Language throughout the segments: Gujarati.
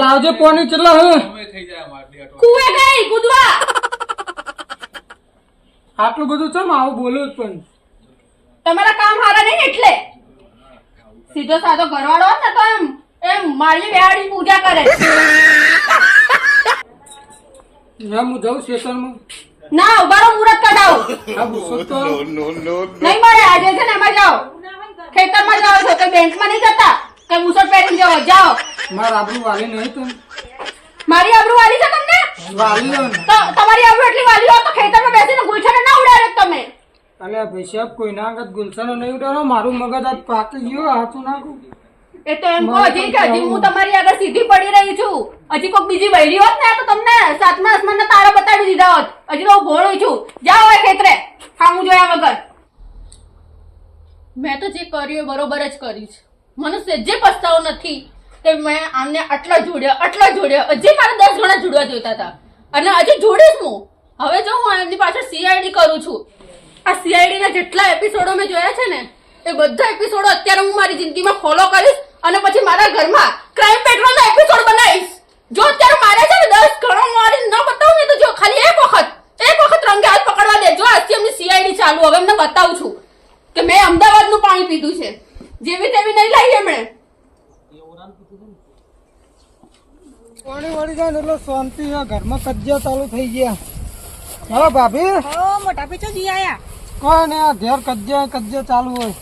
લાવજે પાણી ચલા હે કુએ ગઈ કૂદવા. આટલું બધું ચમ આવું બોલું જ પણ તમારા કામ હારા નહીં એટલે સીધો સાધો ઘરવાળો હોત ને તો એમ મારી બેહાડી પૂજા કરે. ના હું જાઉં સ્ટેશનમાં ના ઉભારો મુરત કઢાવો. આ ગુસ્સો તો નહીં મળે આજે છે ને એમાં જાઓ ખેતરમાં જાઓ છો કે બેંકમાં નહીં જતા કે મુસળ પહેરીને જાઓ જાઓ. મારા આબરૂ વાલી નહીં તો મારી આબરૂ વાલી છે તમને વાલી હો ને. તો તમારી આબરૂ એટલી વાલી હોય તો ખેતરમાં બેસીને ગુલછને ના ઉડાડે તમે. અલ્યા ભાઈ સાહેબ કોઈ ના આગળ ગુલશનો નહીં ઉડાડો મારું મગજ આજ પાકી ગયું હાથું નાખું. એ તો એમ કહો હજી કે હજી હું તમારી આગળ સીધી પડી રહી છું. હજી કોઈક બીજી બૈરી હોત ને તો તમને સાતમા આસમાનના તારા બતાડી દીધા હોત. હજી તો હું ભોળું છું. જાઓ હવે ખેતરે ખામું જોયા વગર. મેં તો જે કર્યું એ બરોબર જ કર્યું છે. મને સેજે પસ્તાવો નથી કે મેં આમને આટલા જોડ્યા હજી મારે 10 ગણા જોડવા જોઈતા હતા અને હજી જોડીશ હું. હવે જો હું એમની પાછળ સીઆઈડી કરું છું. આ સીઆઈડી ના જેટલા એપિસોડો મેં જોયા છે ને એ બધા એપિસોડો અત્યારે હું મારી જિંદગીમાં ફોલો કરીશ અને પછી મારા ઘરમાં ક્રાઇમ પેટ્રોલ નો એપિસોડ બનાવીશ. જો અત્યારે મારે છે ને 10 ગણો મારી ન બતાવું ને તો જો ખાલી એક વખત રંગે હાથ પકડવા દે. જો આજથી એમની સીઆઈડી ચાલુ. હવે એમને બતાવું છું કે મેં અમદાવાદનું પાણી પીધું છે. જેવી તેવી નહીં લાવી એમણે. પાણી વળી જાય ને એટલે શાંતિ છે. ઘરમાં કજિયા ચાલુ થઈ ગયા. હા ભાભી મોટા પીછો જી આયા. કોઈ ને આ ઘેર કજિયા ચાલુ હોય.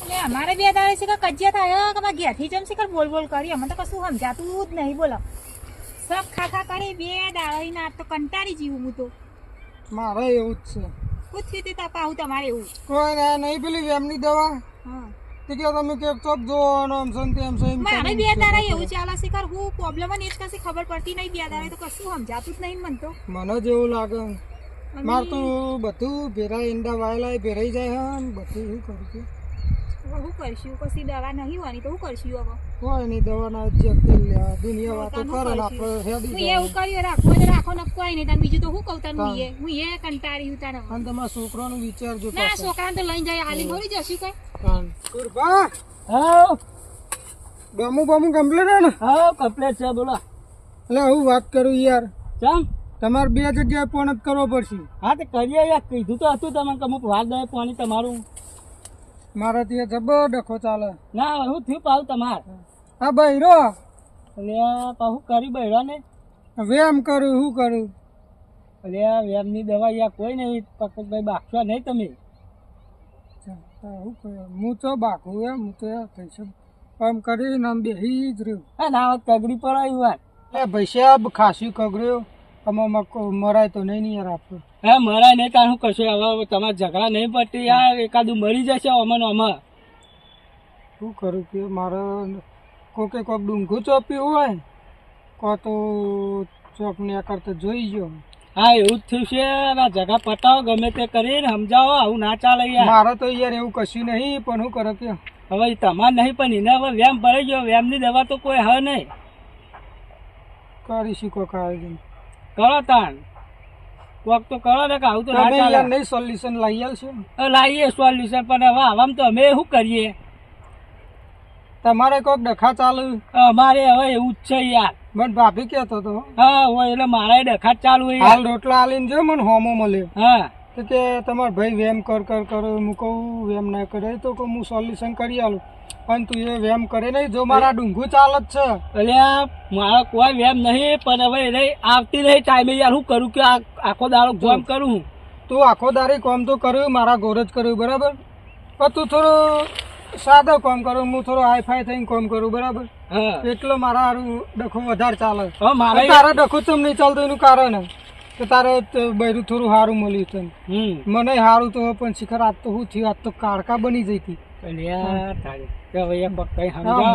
એટલે અમારે બે દાડે છે કે કજિયા થાય કે ઘેર થી જમ શીખર બોલ કરી અમને તો કશું સમજાતું જ નહીં. બોલો સબ ખાખા કરી બે દાડો ના તો કંટાળી જીવું હું તો. મારે એવું જ છે. પૂછ્યું તે તપાવું તમારે એવું. કોઈ ને નહીં પેલી વેમની દવા હા તે કે તમે કે ચોક જો આમ સંતે એમ સહી મારે બે દાડે એવું ચાલે શીખર હું પ્રોબ્લેમ જ કશી ખબર પડતી નહીં. બે દાડે તો કશું સમજાતું જ નહીં મને તો. મને જ એવું લાગે માર તો બધું ભેરા ઈંડા વાયેલા ભેરાઈ જાય હે ને બધું શું કરું છું. હવે શું કરશું કશી દવા નહીં હોવાની તો શું કરશું હવે. કોઈ નહીં દવાના દુનિયા વાતો કરે ને આપણે હેડી હું એવું કર્યું રાખો નક્કો આવી નહીં. બીજું તો શું કહું તને હું એ કંટાળી હું તને. અને તમારા છોકરાનું વિચારજો ના છોકરાને તો લઈને જાય હાલી થોડી જશું કઈ. કુરબા હા બમુ કમ્પ્લીટ હે ને. હા કમ્પ્લેટ છે બોલો. એટલે હું વાત કરું યાર ચમ તમારે બે જગ્યાએ ફોન જ કરવો પડશે. હા તો કરીએ યાર કીધું તો હતું તમે કે અમુક વાર દે પાણી તમારું. મારા ત્યાં જબર ડખો ચાલે. ના હું થયું પાવું તમાર હા બૈરો એટલે પાછું કરી બહેરા ને વેમ કરું શું કરું. એટલે વેમની દવા યાર કોઈ નહીં પકડભાઈ બાકશો નહીં તમે. શું કહ્યું હું તો બાકું એમ હું તો પૈસા આમ કરીને આમ બેસી જ રહ્યું. હા ના કગડી પડાયું વાર એ પૈસા ખાસી કગડ્યો આમાં મરાય તો નહીં યાર આપણું. હા મરાય નહીં તાર શું કરશો હવે તમારે ઝઘડા નહીં પડતી યાર એકાદું મરી જશે અમન અમે. શું કરું કે મારે કોઈક ડુંગું ચોપ્યું હોય કો તો ચોક ને કરતા જોઈ ગયો. હા એવું જ થયું છે. ના ઝઘડા પટાવો ગમે તે કરીને સમજાવો આવું ના ચાલે યાર. મારે તો યાર એવું કશું નહીં પણ શું કરે કે હવે તમારે નહીં પણ એને હવે વેમ ભરાઈ ગયો. વેમની દવા તો કોઈ હ નહીં. કરીશું કોઈક આયોજન કરો તાણ કોક તો કરો ને કે આવું તો ના તમે ચાલે. યાર નહીં સોલ્યુશન લઈ આવશો. લાવીએ સોલ્યુશન પણ હવે આવામાં તો અમે શું કરીએ. તમારે કોઈક ડખા ચાલુ અમારે હવે એવું જ છે યાર. મને ભાભી કહેતો હતો હા હોય એટલે મારા ડખા જ ચાલુ હોય હાલ રોટલા આલીને જો મને હોમો મળ્યો હા તો કે તમારો ભાઈ વેમ કર હું કહું વેમ ના કરે તો કહું હું સોલ્યુશન કરી આલું પણ તું એ વેમ કરે નહીં. જો મારા ડુંગું ચાલ જ છે. એટલે મારો કોઈ વેમ નહીં પણ હવે એને આવતી નહીં ટાઈમે યાર શું કરું કે આખો દાડો કામ કરું હું. તું આખો દાડી કામ તો કર્યું મારા ઘોર જ કર્યું બરાબર પણ તું થોડું સાદો કામ કરું હું થોડો હાઈફાઈ થઈને કામ કરું બરાબર. હા એટલો મારા હારું ડખો વધારે ચાલે. હવે મારે તારા ડખો ચમ નહીં ચાલતું એનું કારણ કે તારે બૈરું થોડું સારું મળ્યું તને. મને સારું તો પણ શિખર આજ તો શું થયું આજ તો કાળકા બની જઈ હતી.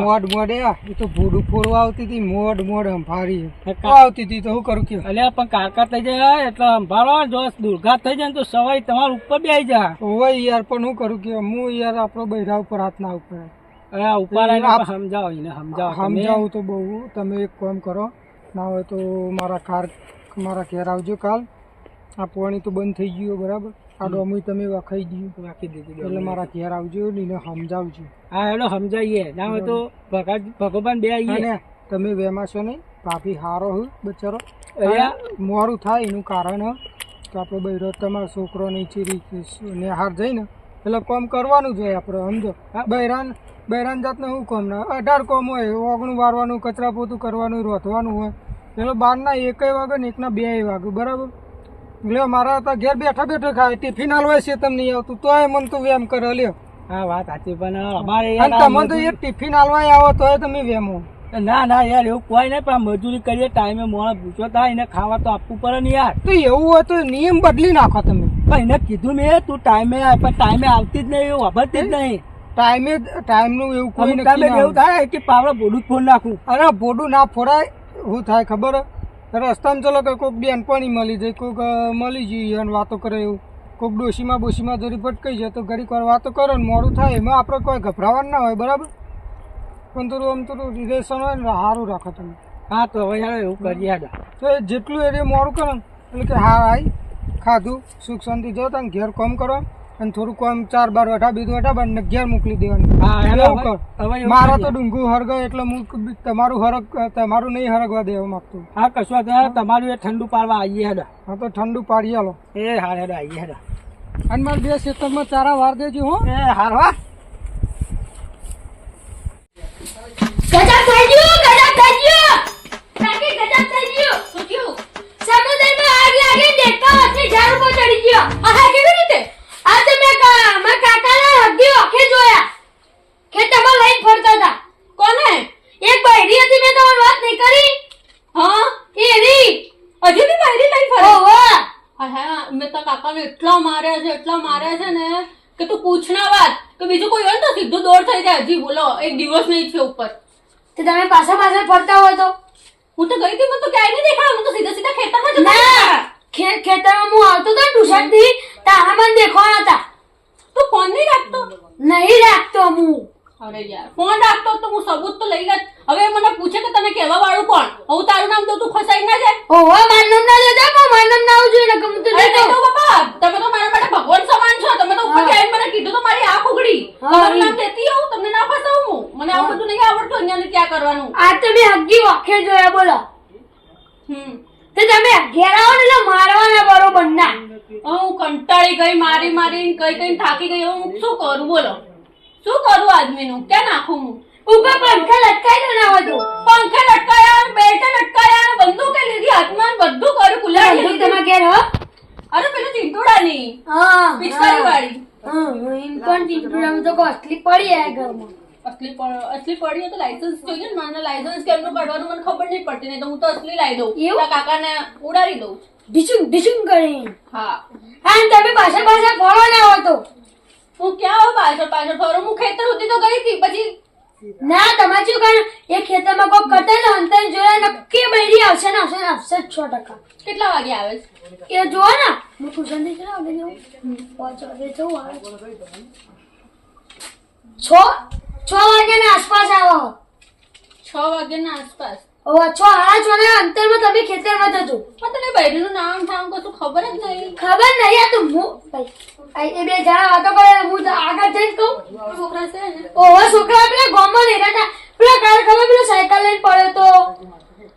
મોડ એ તો ભૂડું ફોડવા આવતી હતી મોડ સંભાળી આવતી હતી તો શું કરું કે એટલે પણ કાકા થઈ જાય એટલે સંભાળો જો દુર્ઘાત થઈ જાય ને તો સવાઈ તમારા ઉપર બે આવી જાય. હોય યાર પણ શું કરું કે હું યાર આપણો બૈરા ઉપર હાથ ના ઉપર ઉપર સમજાવો એને સમજાવું તો બહુ. તમે એક કામ કરો ના હોય તો મારા ઘેર આવજો કાલ. આ પાણી તો બંધ થઈ ગયું બરાબર. આ ડોમું તમે રાખી દીધું એટલે મારા ઘેર આવજો ને એને સમજાવજો. હા એટલે સમજાવીએ ના હોય તો ભગવાન બે આવીએ. તમે વેમાશો નહીં ભાભી હારો હું બચારો અહીંયા મોરું થાય એનું કારણ કે આપણે બૈરો તમારો છોકરો ની ચીરી નિહાર જઈને એટલે કોમ કરવાનું જોઈએ આપણે સમજો બૈરાન જાતને શું કોમ ના 18 કોમ હોય ઓગણું વારવાનું કચરા પોતું કરવાનું રોધવાનું હોય એટલે 12ના 1 વાગે ને 1ના 2 વાગે બરાબર એટલે મારા હતા ઘેર બેઠા બેઠા ખાય ટિફિન હાલવાય છે તમને નહીં આવતું તોય મને તો વેમ કરે લ્યો હા વાત સાચી પણ અમારે અને તમને તો એક ટિફિન હાલવાય આવો તોય તમે વેમો ના ના યાર એવું કોઈ નહીં પણ મજૂરી કરીએ ટાઈમે મોણા પૂછો થાય એને ખાવા તો આપવું પડે ને યાર તો એવું હોય તો નિયમ બદલી નાખો તમે પણ એને કીધું મેં તું ટાઈમે આવ પણ ટાઈમે આવતી જ નહીં એવું વાપરતી જ નહીં ટાઈમનું એવું કોઈ અમુક ટાઈમે એવું થાય કે પાવડા બોડું જ ફોન નાખું અરે બોડું ના ફોડાય શું થાય ખબર રસ્તામાં ચલો કે કોઈક બેનપણી મળી જાય કોઈક મળી જઈએ અને વાતો કરે એવું કોઈક બોશીમાં જરી પટકાઈ જાય તો ઘડીક વાર વાતો કરો ને મોડું થાય એમાં આપણે કોઈ ગભરાવાનું ના હોય બરાબર પણ થોડું રિલેશન હોય ને સારું રાખો તમે હા તો હવે યાર એવું કરીએ યાર તો એ જેટલું એરિયા મોડું કરો ને એટલે કે હા આઈ ખાધું સુખ શાંતિ જાઓ તમે ઘેર કામ કરો અને થોડું કામ 4-12 વઠા બીજું વઠા બંને ઘેર મોકલી દેવાનું હા એવું કર હવે એવું મારા કરીએ. તો ડુંગું હરગાય એટલે હું તમારું નહીં હરગવા દેવા માંગતું હા કશું વાત નહીં. તમારું એ ઠંડુ પાડવા આવીએ હેડા હા તો ઠંડુ પાડી આલો એ હાર હેડા આવીએ હેડા અને મારે 2 ખેતરમાં ચારા વાર દેજો હો એ હાર હા ગજબ થઈ ગયું કાકી ગજબ થઈ ગયું શું થયું સમુદ્રમાં આગ લાગે દેખતા વચ્ચે ઝાડ ઉપર ચડી ગયો આ કેવી રીતે આ તો મેં કાકાના હગ્ગી ઓખે જોયા ખેતરમાં લઈને ફરતા હતા કોને એક બૈરી હતી મેં તમને વાત નહીં કરી હા એ રી હજુ બી બૈરી લઈને ફરે ઓહો હા મેં તો કાકાને એટલા માર્યા છે ને કે તું પૂછના વાત કે બીજું કોઈ હોય ને તો સીધું દોડ થઈ જાય હજી બોલો એક દિવસ નહીં છે ઉપર તે તમે પાછા ફરતા હોય તો હું તો ગઈ હતી મને તો ક્યાંય નહીં દેખાયું હું તો સીધા ખેતરમાં જ ના ખેતરમાં હું આવતો હતો ટ્યુશન થી તારા મને દેખવાના હતા તું ફોન નહીં રાખતો નહીં રાખતો હું અરે યાર ફોન રાખતો તો હું સબૂત તો લઈ લેત હવે મને પૂછે કે તને કહેવા વાળું કોણ હું તારું નામ તો તું ફસાઈ ના જાય ઓહો મારું નામ ના લેતા પણ મારું નામ ના આવવું જોઈએ ને ગમતું અરે નહીં નહીં તો બાપા તમે તો મારા માટે ભગવાન સમાન છો તમે તો ઉપર આવીને મને કીધું તો મારી આંખ ઉગડી તમારું નામ દેતી હોઉં તમને ના ફસાવું હું મને આવું બધું નહીં આવડતું અહીંયા ને ત્યાં કરવાનું આ તો મેં હગ્ગી વાખે જોયા બોલો તે તમે ઘેર આવો ને એટલે મારવાના બરોબર ના હું કંટાળી ગઈ મારી કઈ થાકી ગઈ હું શું કરું બોલો શું કરું આદમીનું ક્યાં નાખું હું ઉપર પંખા લટકાઈ દો ના બધું પંખે લટકાયા બેલ્ટ લટકાયા બંદૂકે લીધી હાથમાં બધું કર્યું કુલાડી બંદૂક લીધી. તમારા ઘેર હો અરે પેલું ચીંટુડાની હા પિચકારી વાળી એમ પણ ચીંટુડામાં તો કોસ્ટલી પડી આ ઘરમાં અસલી પડી તો લાયસન્સ જોઈએ ને મને લાયસન્સ કેમનું કાઢવાનું મને ખબર નહીં પડતી નહીં તો હું તો અસલી લાવી દઉં એવું? તારા કાકાને ઉડાડી દઉં ઢીચું કરી હા અને તમે પાછા ફરો ના હો તો હું ક્યાં હવે પાછળ ફરું હું ખેતર સુધી તો ગઈ હતી પછી ના તમારે શું કારણ એ ખેતરમાં કોઈ કટે ને અંતર જોયા નક્કી બૈરી આવશે ને આવશે જ 100%. કેટલા વાગે આવે છે એ જોવો ને હું ટ્યુશન થી કેટલા વાગે જવું 5 વાગે જવું આવે 6 વાગ્યાના આસપાસ આવો 6 વાગ્યાના આસપાસ ઓ 6:30 ના અંતરમાં તમે ખેતરમાં જજો પણ તને બૈરીનું નામ ઠામ કશું ખબર જ નહીં ખબર નહીં આ તો હું ભાઈ એ બે જણા વાતો કરે હું તો આગળ જઈને કહું છોકરા છે ને ઓહો છોકરા પેલા ગામમાં નહીં રહેતા પેલા કાલ ખબર પેલો સાયકલ લઈને પડ્યો તો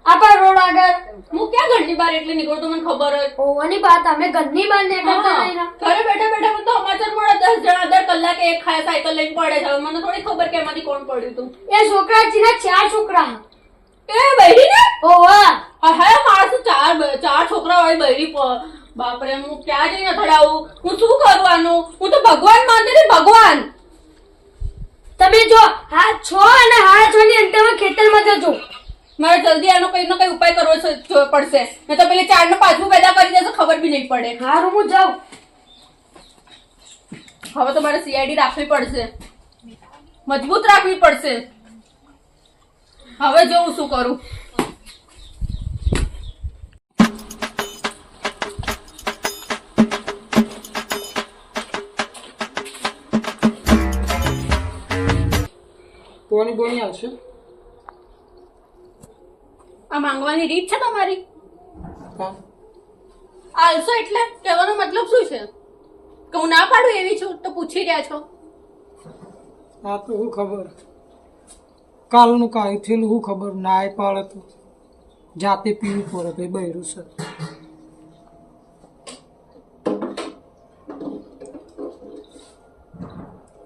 આપણા રોડ આગળ હું ક્યાં ઘરની બહાર એટલે નીકળતો મને ખબર હોય ઓવાની વાત અમે ઘરની બહાર નીકળતા નહીં ને ઘરે બેઠા બેઠા મને તો સમાચાર મળે 10 જણા દર કલાકે એક ખાય સાયકલ લઈને પડે છે હવે મને થોડી ખબર કે એમાંથી કોણ પડ્યું તું એ છોકરા ચીના 4 છોકરા એ બૈરી ને ઓહો હા માણસ ચાર છોકરા વાળી બૈરી બાપરે હું ક્યાં જઈને અથડાવું હું શું કરવાનું હું તો ભગવાન માનતી હતી ભગવાન તમે જો હા 6 અને 6:30 ની અંતરમાં ખેતરમાં જજો મારે જલ્દી આનો કઈ નો કઈ ઉપાય કરવો પડશે નહીં તો પેલી 4 નું 5મું પેદા કરી દેશે ખબર બી નહીં પડે હારું હું જાઉં હવે તો મારે સીઆઈડી રાખવી પડશે મજબૂત રાખવી પડશે હવે જો હું શું કરું બોની આવશે આ માંગવાની રીત છે તમારી હા આલસો એટલે કહેવાનો મતલબ શું છે કે હું ના પાડું એવી છું તો પૂછી રહ્યા છો આ તો શું ખબર કાલનું કાંઈ થયેલું શું ખબર ના પાડે તો જાતે પીવું પડે ભાઈ બૈરું છે.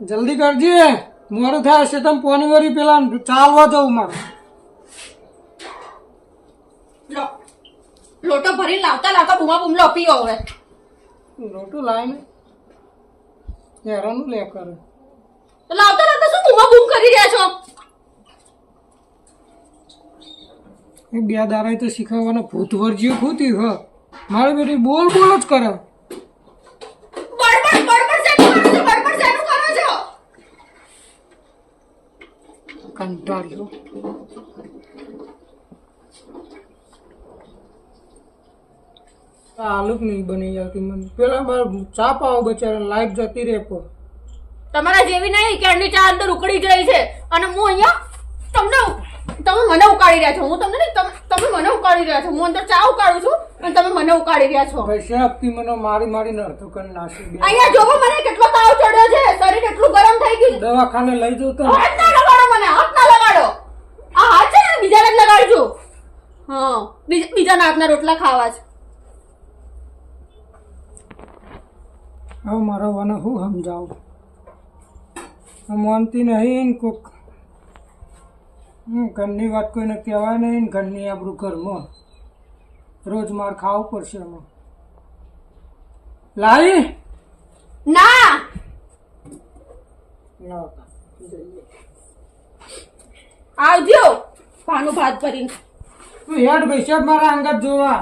જલ્દી કરજે, મોડું થાય છે. તમે પોની વરી પેલા ચાલવા જવું મારે. લો લોટો ભરીને લાવતા લાવતા બૂમા બૂમ લો પીઓ હવે. રોટું લાવીને હેરાનું લે કરે. તો લાવતા લાવતા શું બૂમા બૂમ કરી રહ્યા છો? એ બે દાડા તો શીખવવાનો ભૂત વર્જ્યું ખૂતી હ. મારી બેટી બોલ બોલ જ કરે. બડબડ બડબડ શેનું કરો છો? બડબડ શેનું કરો છો? કંટાળ્યો. આલુ જ નહીં બની જતી મને. પેલા બાર ચા પાવ બચારા લાઈટ જતી રહે પર. તમારા જેવી નહીં કે અંડી ચા અંદર ઉકળી જ રહી છે અને હું અહીંયા તમે મને ઉકાળી રહ્યા છો. હું તમને નહીં, તમે મને ઉકાળી રહ્યા છો. હું અંદર ચા ઉકાળું છું અને તમે મને ઉકાળી રહ્યા છો. પૈસા આપતી મને મારી મારીને અડધો કરી નાખી દે. અહીંયા જોવો મને કેટલો તાવ ચડ્યો છે. શરીર એટલું ગરમ થઈ ગયું છે. દવાખાને લઈ જવું તો હાથ ના લગાડો મને, હાથ ના લગાડો. આ હાથ છે ને બીજાને જ લગાડજો. હા, બીજાના હાથના રોટલા ખાવા છે. હવે મારો મને હું સમજાવું. માનતી નહીં કોક. ઘરની વાત કોઈને કહેવાય નહીં. ઘરની આપણું ઘરમાં રોજ માર ખાવું પડશે. એમાં લાવી ના આવજો પાનું ભાત ભરીને. તું હેડ પૈસા મારા અંગત જોવા.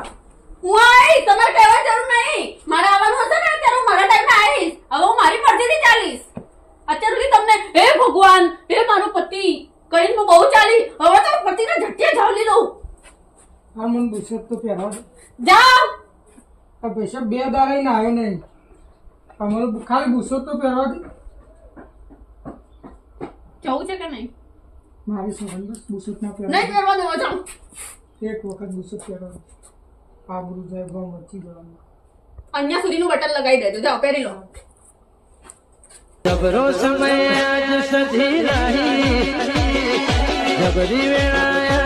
હું આવીશ, તમારે કહેવાની જરૂર નહીં. મારે આવવાનું હશે ને ત્યારે હું મારા ટાઈમે આવીશ. હવે હું મારી મરજીથી ચાલીશ. અત્યાર સુધી તમને હે ભગવાન, હે મારો પતિ કહીને હું બહુ ચાલી. હવે તો પતિને ઝટકે ઝાલી દઉં. હા મને બુશર્ટ તો પહેરવા દે. જાઓ. આ પૈસા બે દાડા ને આવ્યો નહીં. અમારું ખાલી બુશર્ટ તો પહેરવા દે. જવું છે કે નહીં? મારી સહન બસ બુશર્ટ ના નહીં પહેરવા કરવા દેવા. જાઓ. એક વખત બુશર્ટ પહેરવા દે. આબરૂ જાય ગમ વચ્ચી જવાનું. અહીંયા સુધીનું બટન લગાવી દેજો. જાઓ પહેરી લો. જબરો સમય આજ સધી રહી જબરી વેળાએ